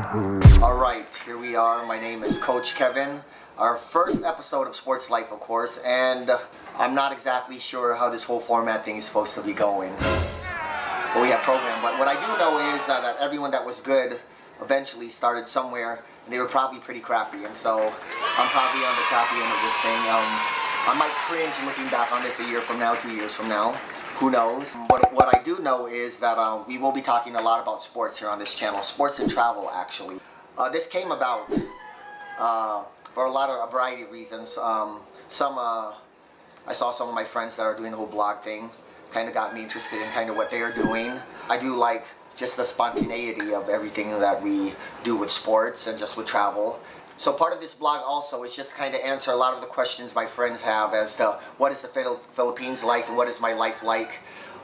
Alright, here we are. My name is Coach Kevin. Our first episode of Sports Lyf, of course, and I'm not exactly sure how this whole format thing is supposed to be going. But we have programmed. But what I do know is that everyone that was good eventually started somewhere, and they were probably pretty crappy, and so I'm probably on the crappy end of this thing. I might cringe looking back on this a year from now, 2 years from now. Who knows? But what I do know is that we will be talking a lot about sports here on this channel. Sports and travel, actually. This came about for a variety of reasons. I saw some of my friends that are doing the whole blog thing. Kind of got me interested in kind of what they are doing. I do like just the spontaneity of everything that we do with sports and just with travel. So part of this blog also is just kind of answer a lot of the questions my friends have as to what is the Philippines like and what is my life like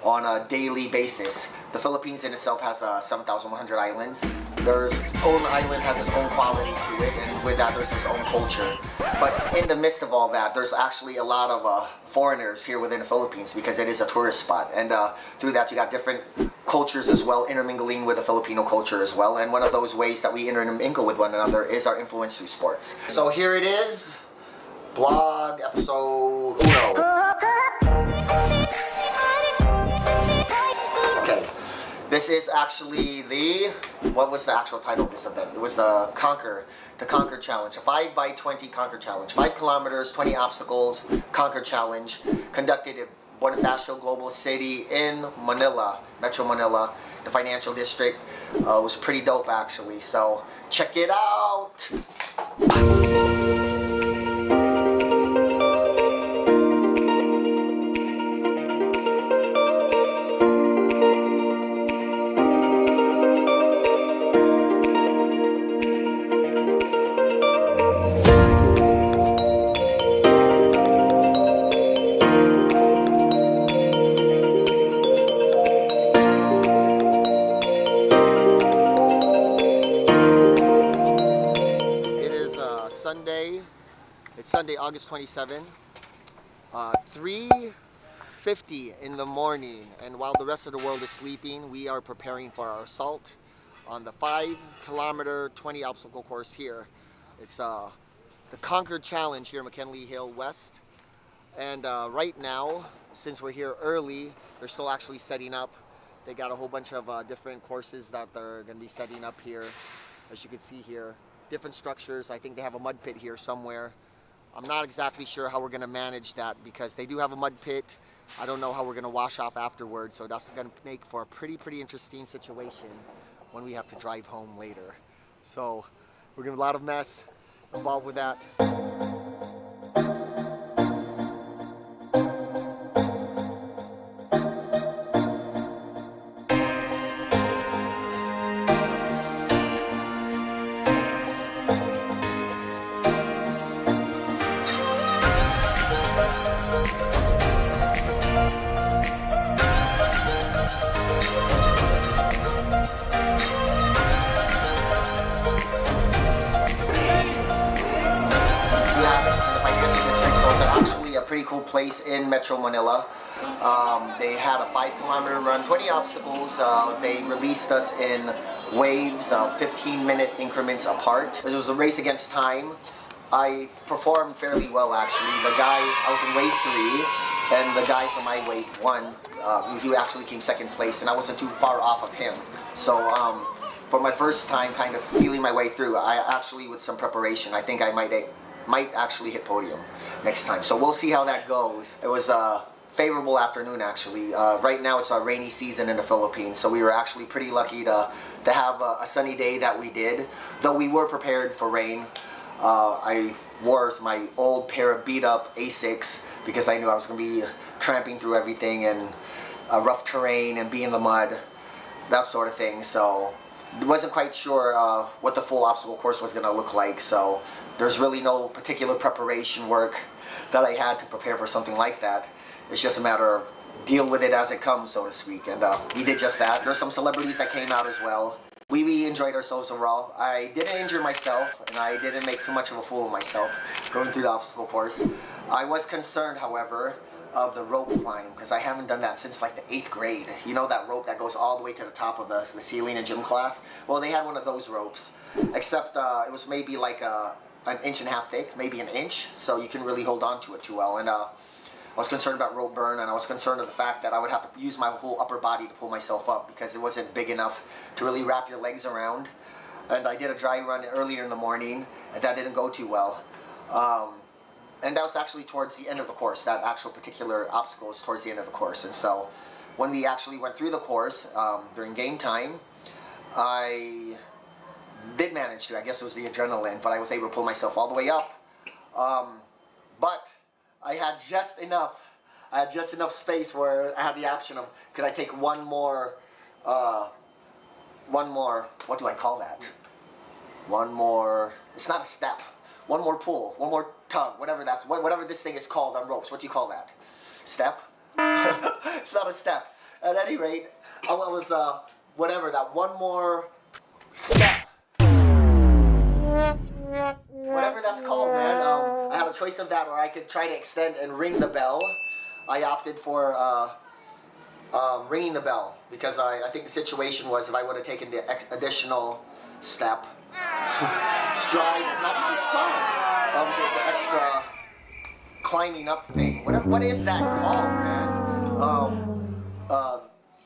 on a daily basis. The Philippines in itself has 7,100 islands. There's own island has its own quality to it, and with that there's its own culture. But in the midst of all that, there's actually a lot of foreigners here within the Philippines because it is a tourist spot. And through that you got different cultures as well, intermingling with the Filipino culture as well. And one of those ways that we intermingle with one another is our influence through sports. So here it is, blog episode uno. Okay, this is actually what was the actual title of this event? It was the Conquer Challenge, a 5x20 Conquer Challenge. 5 kilometers, 20 obstacles, Conquer Challenge, conducted at Bonifacio Global City in Manila, Metro Manila, the financial district. It was pretty dope actually, so check it out! It's Sunday, August 27, 3:50 in the morning, and while the rest of the world is sleeping, we are preparing for our assault on the 5-kilometer 20 obstacle course here. It's the Conquer Challenge here in McKinley Hill West, and right now, since we're here early, they're still actually setting up. They got a whole bunch of different courses that they're going to be setting up here, as you can see here. Different structures. I think they have a mud pit here somewhere. I'm not exactly sure how we're going to manage that because they do have a mud pit. I don't know how we're going to wash off afterwards, so that's going to make for a pretty interesting situation when we have to drive home later. So we're going to have a lot of mess involved with that. Pretty cool place in Metro Manila. They had a 5-kilometer run, 20 obstacles. They released us in waves, 15-minute increments apart. It was a race against time. I performed fairly well actually. I was in wave 3, and the guy from my wave won. He actually came second place, and I wasn't too far off of him. So for my first time kind of feeling my way through, I actually, with some preparation, I think I might actually hit podium next time. So we'll see how that goes. It was a favorable afternoon actually. Right now it's a rainy season in the Philippines, so we were actually pretty lucky to have a sunny day that we did, though we were prepared for rain. I wore my old pair of beat up Asics because I knew I was going to be tramping through everything and rough terrain and be in the mud, that sort of thing. So wasn't quite sure what the full obstacle course was going to look like, so there's really no particular preparation work that I had to prepare for something like that. It's just a matter of deal with it as it comes, so to speak, and we did just that. There's some celebrities that came out as well. We enjoyed ourselves overall. I didn't injure myself, and I didn't make too much of a fool of myself going through the obstacle course. I was concerned, however, of the rope climb, because I haven't done that since like the 8th grade. You know that rope that goes all the way to the top of the ceiling in gym class? Well, they had one of those ropes, except it was maybe like an inch and a half thick, maybe an inch, so you can really hold on to it too well. And I was concerned about rope burn, and I was concerned of the fact that I would have to use my whole upper body to pull myself up because it wasn't big enough to really wrap your legs around. And I did a dry run earlier in the morning, and that didn't go too well. And that was actually towards the end of the course. That actual particular obstacle was towards the end of the course. And so when we actually went through the course during game time, I did manage to, I guess it was the adrenaline, but I was able to pull myself all the way up. But I had just enough space where I had the option of, could I take one more, what do I call that? One more, it's not a step. One more pull, one more tug, whatever this thing is called on ropes. What do you call that? Step? It's not a step. At any rate, I was, whatever, that one more step. Whatever that's called, man. I had a choice of that, or I could try to extend and ring the bell. I opted for ringing the bell, because I think the situation was, if I would have taken the additional step, stride, not even stride, the extra climbing up thing. What is that called, man?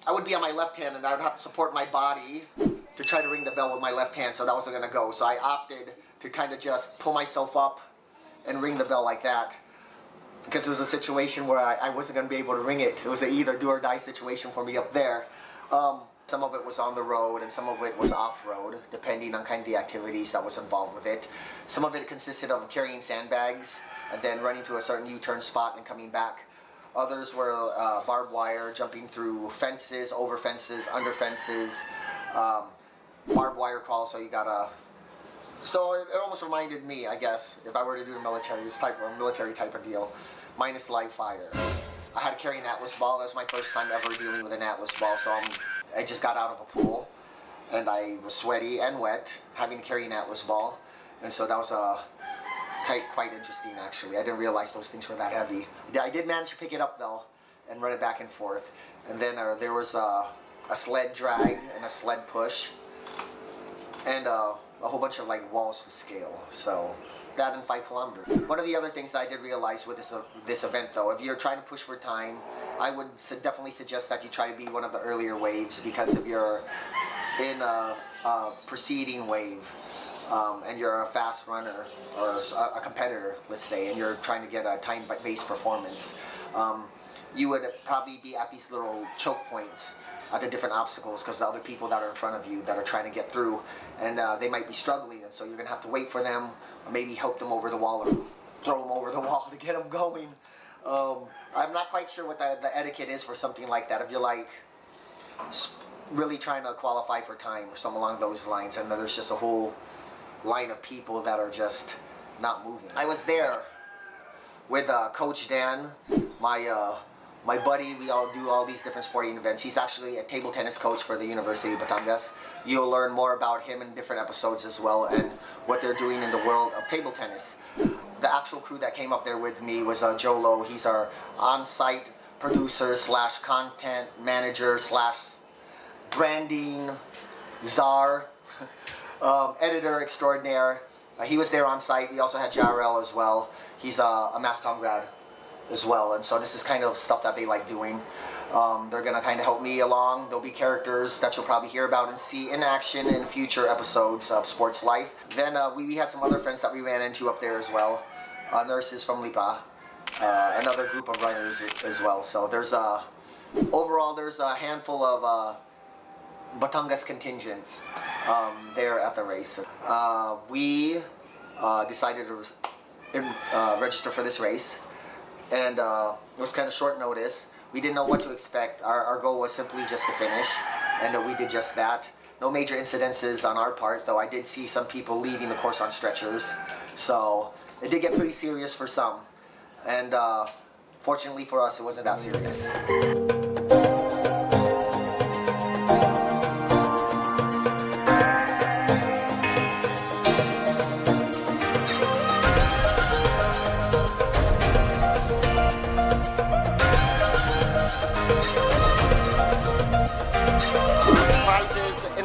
I would be on my left hand, and I would have to support my body to try to ring the bell with my left hand, so that wasn't gonna go. So I opted to kind of just pull myself up and ring the bell like that, because it was a situation where I wasn't gonna be able to ring it. It was an either do or die situation for me up there. Some of it was on the road, and some of it was off-road, depending on kind of the activities that was involved with it. Some of it consisted of carrying sandbags and then running to a certain U-turn spot and coming back. Others were barbed wire, jumping through fences, over fences, under fences, barbed wire crawl, so you gotta... So it almost reminded me, I guess, if I were to do the military, this type of military type of deal, minus live fire. I had to carry an Atlas ball. That was my first time ever dealing with an Atlas ball, so I just got out of a pool, and I was sweaty and wet, having to carry an Atlas ball, and so that was quite interesting, actually. I didn't realize those things were that heavy. I did manage to pick it up, though, and run it back and forth. And then there was a sled drag and a sled push, and a whole bunch of like walls to scale. So that in 5 kilometers. One of the other things that I did realize with this event, though, if you're trying to push for time, I would definitely suggest that you try to be one of the earlier waves, because if you're in a preceding wave and you're a fast runner or a competitor, let's say, and you're trying to get a time-based performance, you would probably be at these little choke points at the different obstacles, because the other people that are in front of you that are trying to get through, and they might be struggling, and so you're gonna have to wait for them, or maybe help them over the wall, or throw them over the wall to get them going. I'm not quite sure what the etiquette is for something like that. If you're like really trying to qualify for time or something along those lines, and then there's just a whole line of people that are just not moving. I was there with Coach Dan, my buddy. We all do all these different sporting events. He's actually a table tennis coach for the University of Batangas. You'll learn more about him in different episodes as well, and what they're doing in the world of table tennis. The actual crew that came up there with me was Joe Lowe. He's our on-site producer / content manager / branding czar, editor extraordinaire. He was there on site. We also had Jarrell as well. He's a MassCom grad as well, and so this is kind of stuff that they like doing. They're gonna kind of help me along. There'll be characters that you'll probably hear about and see in action in future episodes of Sports Life. Then we had some other friends that we ran into up there as well, nurses from Lyf, another group of runners as well. So there's overall there's a handful of Batangas contingents there at the race. We decided to register for this race, and it was kind of short notice. We didn't know what to expect. Our goal was simply just to finish, and we did just that. No major incidences on our part, though I did see some people leaving the course on stretchers. So it did get pretty serious for some, and fortunately for us, it wasn't that serious.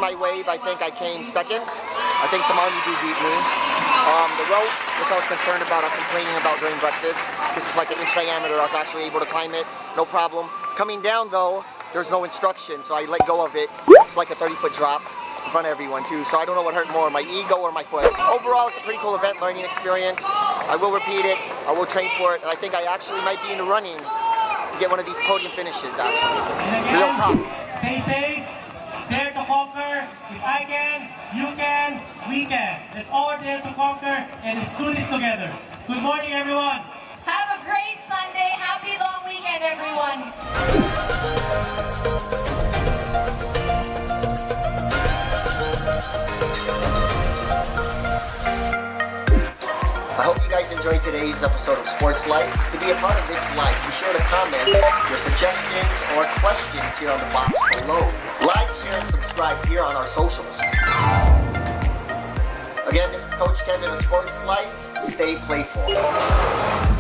my wave, I think I came second. I think some Army dude beat me. The rope, which I was concerned about, I was complaining about during breakfast. This is like an inch diameter. I was actually able to climb it, no problem. Coming down though, there's no instruction, so I let go of it. It's like a 30-foot drop in front of everyone too, so I don't know what hurt more, my ego or my foot. Overall, it's a pretty cool event, learning experience. I will repeat it, I will train for it, and I think I actually might be in the running to get one of these podium finishes, actually. Real talk. Stay safe, dare to conquer. If I can, you can, we can. Let's all dare to conquer, and let's do this together. Good morning, everyone. Have a great Sunday. Happy long weekend, everyone. I hope you guys enjoyed today's episode of Sports Life. To be a part of this life, be sure to comment your suggestions or questions here on the box below. Like, share, and subscribe here on our socials. Again, this is Coach Kevin of Sports Life. Stay playful.